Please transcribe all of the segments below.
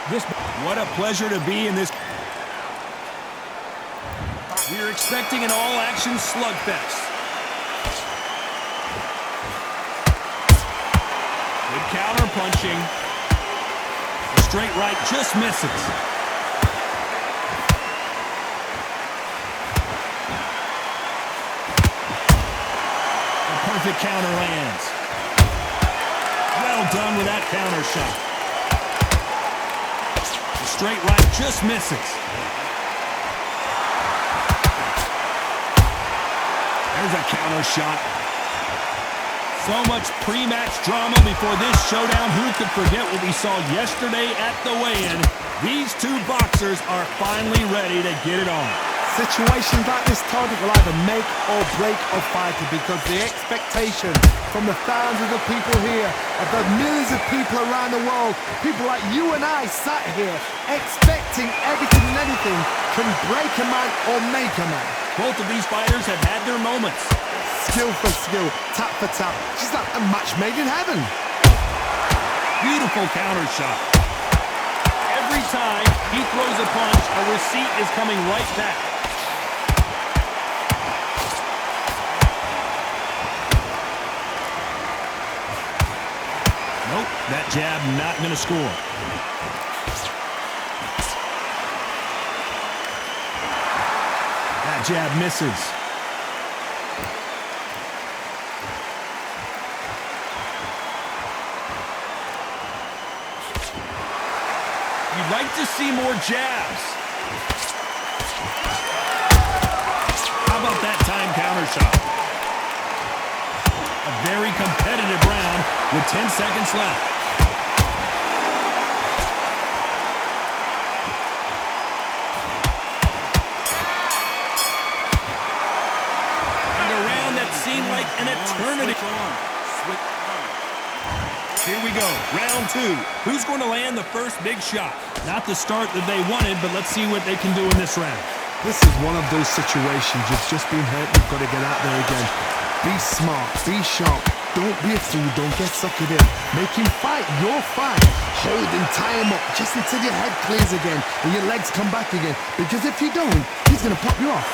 What a pleasure to be in this. We're expecting an all-action slugfest. Good counter punching. The straight right just misses. The perfect counter lands. Well done with that counter shot. The straight right just misses. There's a counter shot. So much pre-match drama before this showdown. Who could forget what we saw yesterday at the weigh-in? These two boxers are finally ready to get it on. Situations like this, Todd, will either make or break a fighter, because the expectation from the thousands of people here, of the millions of people around the world, people like you and I sat here expecting everything and anything, can break a man or make a man. Both of these fighters have had their moments. Skill for skill, tap for tap. She's like a match made in heaven. Beautiful counter shot. Every time he throws a punch, a receipt is coming right back. Nope, that jab not going to score. That jab misses. You'd like to see more jabs. How about that time counter shot? A very competitive round with 10 seconds left. And a round that seemed like an eternity. Here we go, round two. Who's going to land the first big shot? Not the start that they wanted, but let's see what they can do in this round. This is one of those situations. You've just been hurt, you've got to get out there again. Be smart, be sharp. Don't be a fool, don't get suckered in. Make him fight your fight. Hold him, tie him up, just until your head clears again and your legs come back again. Because if you don't, he's going to pop you off.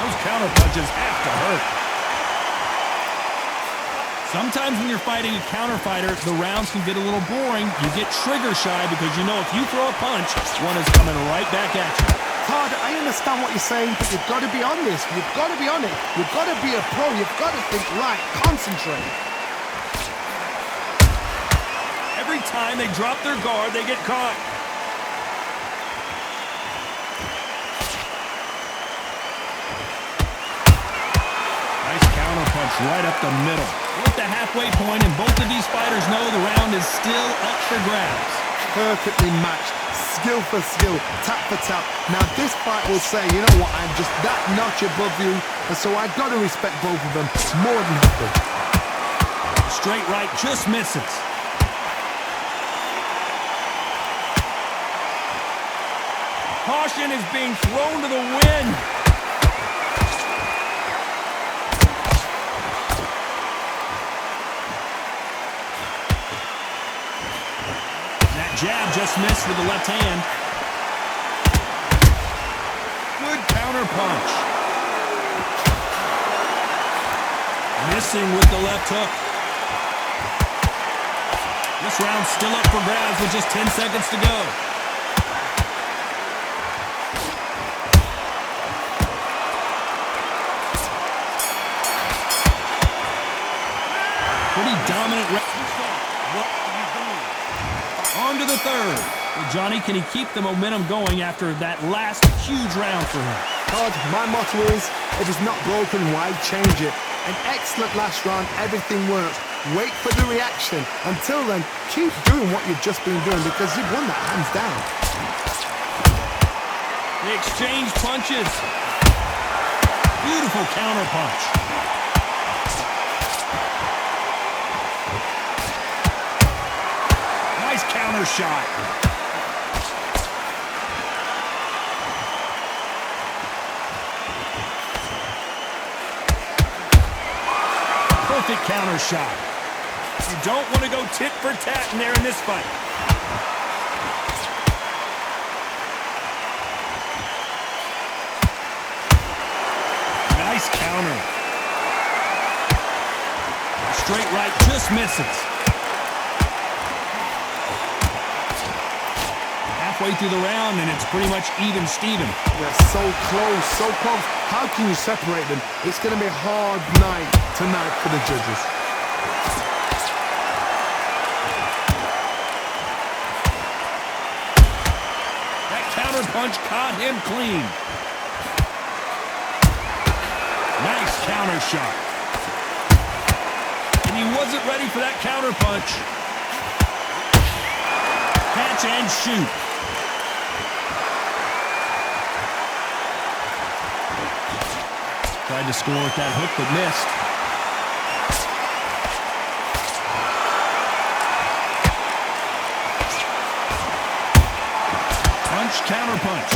Those counter punches have to hurt. Sometimes when you're fighting a counter fighter, the rounds can get a little boring. You get trigger shy because you know if you throw a punch, one is coming right back at you. Todd, I understand what you're saying, but you've got to be honest. You've got to be on it. You've got to be a pro. You've got to think right. Concentrate. Every time they drop their guard, they get caught. Nice counter punch right up the middle. We're at the halfway point, and both of these fighters know the round is still up for grabs. Perfectly matched. Skill for skill, tap for tap. Now this fight will say, you know what, I'm just that notch above you, and so I've got to respect both of them more than happy. Straight right just misses. Caution is being thrown to the wind. Jab just missed with the left hand. Good counter punch. Missing with the left hook. This round's still up for grabs with just 10 seconds to go. Pretty dominant round. On to the third. Well, Johnny, can he keep the momentum going after that last huge round for him? Todd, my motto is, if it's not broken, why change it? An excellent last round, everything works. Wait for the reaction. Until then, keep doing what you've just been doing, because you've won that hands down. They exchange punches. Beautiful counter punch. Counter shot. Perfect counter shot. You don't want to go tit for tat in there in this fight. Nice counter. Straight right just misses. Halfway through the round, and it's pretty much even Steven. They're so close, so close. How can you separate them? It's going to be a hard night tonight for the judges. That counter punch caught him clean. Nice counter shot. And he wasn't ready for that counter punch. Catch and shoot. Tried to score with that hook, but missed. Punch, counter punch.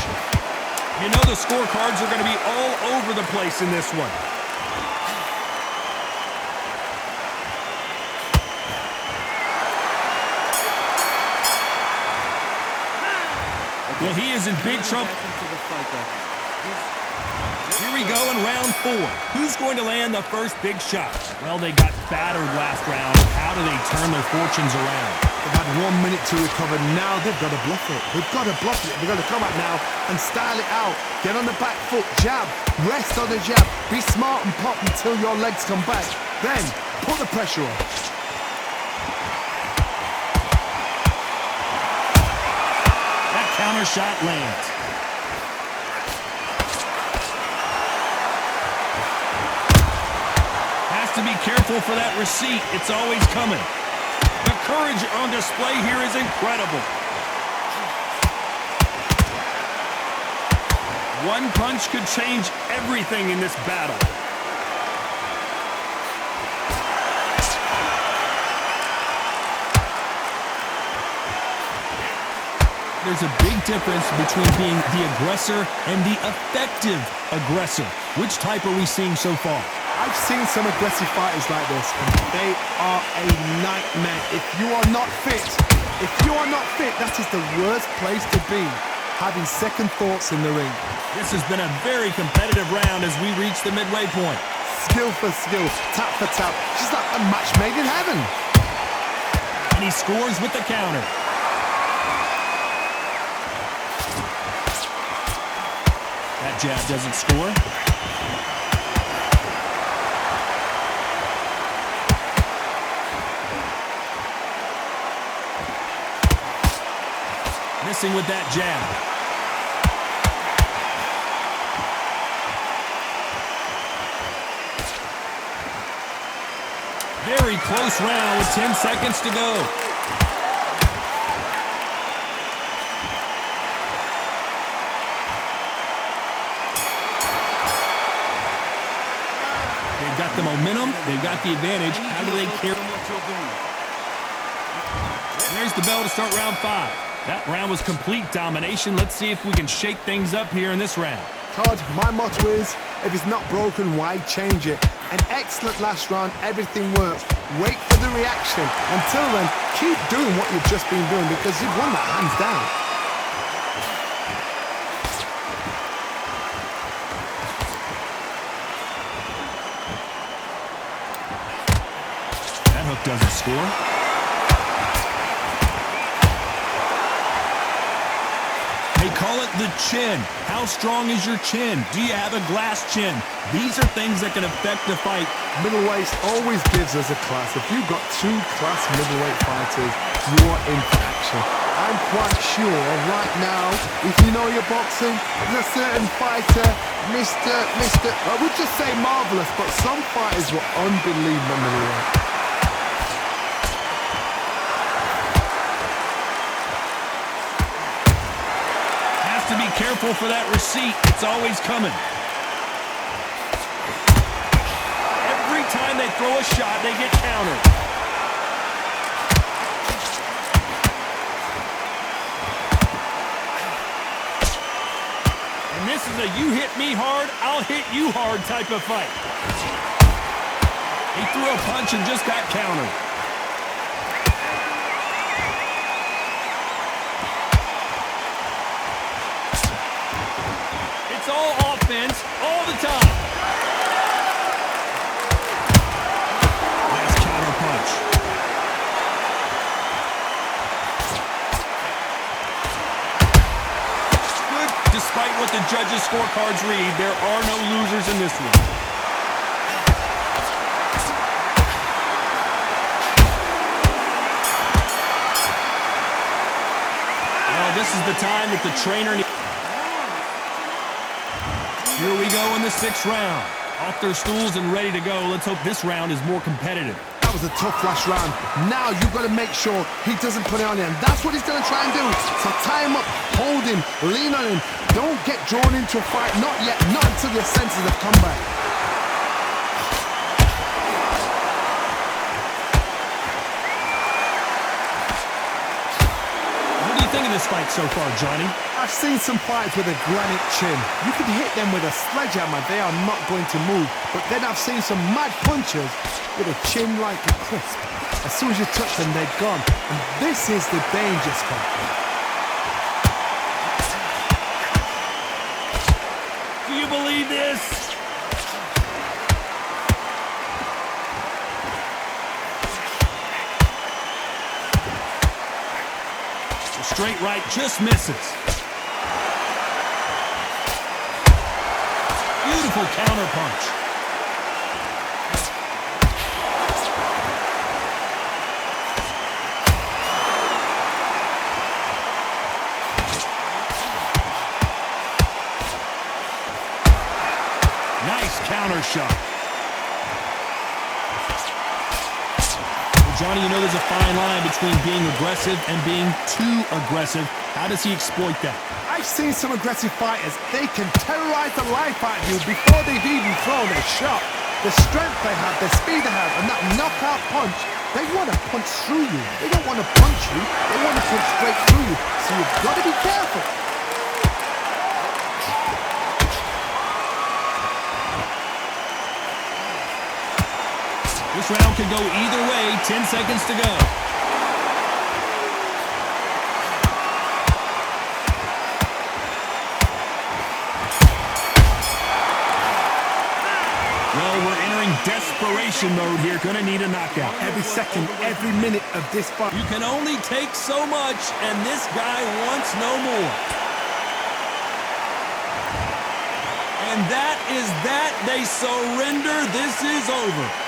You know the scorecards are going to be all over the place in this one. Well, he is in big trouble. Here we go in round 4. Who's going to land the first big shot? Well, they got battered last round. How do they turn their fortunes around? They've had 1 minute to recover. Now they've got to bluff it. They've got to bluff it. They've got to come out now and style it out. Get on the back foot, jab, rest on the jab. Be smart and pop until your legs come back. Then put the pressure on. That counter shot lands. To be careful for that receipt. It's always coming. The courage on display here is incredible. One punch could change everything in this battle. There's a big difference between being the aggressor and the effective aggressor. Which type are we seeing so far? I've seen some aggressive fighters like this, and they are a nightmare. If you are not fit, that is the worst place to be, having second thoughts in the ring. This has been a very competitive round as we reach the midway point. Skill for skill, tap for tap, just like a match made in heaven. And he scores with the counter. That jab doesn't score. Missing with that jab. Very close round with 10 seconds to go. They've got the momentum. They've got the advantage. How do they carry? There's the bell to start round 5. That round was complete domination. Let's see if we can shake things up here in this round. Todd, my motto is, if it's not broken, why change it? An excellent last round, everything works. Wait for the reaction. Until then, keep doing what you've just been doing because you've won that hands down. That hook doesn't score. They call it the chin. How strong is your chin? Do you have a glass chin? These are things that can affect the fight. Middleweight always gives us a class. If you've got 2 class middleweight fighters, you are in for action. I'm quite sure right now, if you know your boxing, there's a certain fighter, I would just say marvelous, but some fighters were unbelievable middleweight. To be careful for that receipt. It's always coming. Every time they throw a shot, they get countered. And this is a you hit me hard, I'll hit you hard type of fight. He threw a punch and just got countered. judges' scorecards read, there are no losers in this one. Well, this is the time that the trainer needs. Here we go in the 6th round. Off their stools and ready to go. Let's hope this round is more competitive. That was a tough last round. Now you've got to make sure he doesn't put it on him. That's what he's going to try and do. So tie him up, hold him, lean on him. Don't get drawn into a fight. Not yet. Not until your senses have come back. What do you think of this fight so far, Johnny? I've seen some fights with a granite chin. You can hit them with a sledgehammer, they are not going to move. But then I've seen some mad punchers with a chin like a crisp. As soon as you touch them, they're gone. And this is the danger spot. Do you believe this? The straight right just misses. Beautiful counter punch. Nice counter shot. Well, Johnny, you know there's a fine line between being aggressive and being too aggressive. How does he exploit that? I've seen some aggressive fighters. They can terrorize the life out of you before they've even thrown a shot. The strength they have, the speed they have, and that knockout punch, they want to punch through you. They don't want to punch you. They want to punch straight through you. So you've got to be careful. This round could go either way. 10 seconds to go. Well, we're entering desperation mode here. Gonna need a knockout. Every second, every minute of this fight. You can only take so much, and this guy wants no more. And that is that. They surrender. This is over.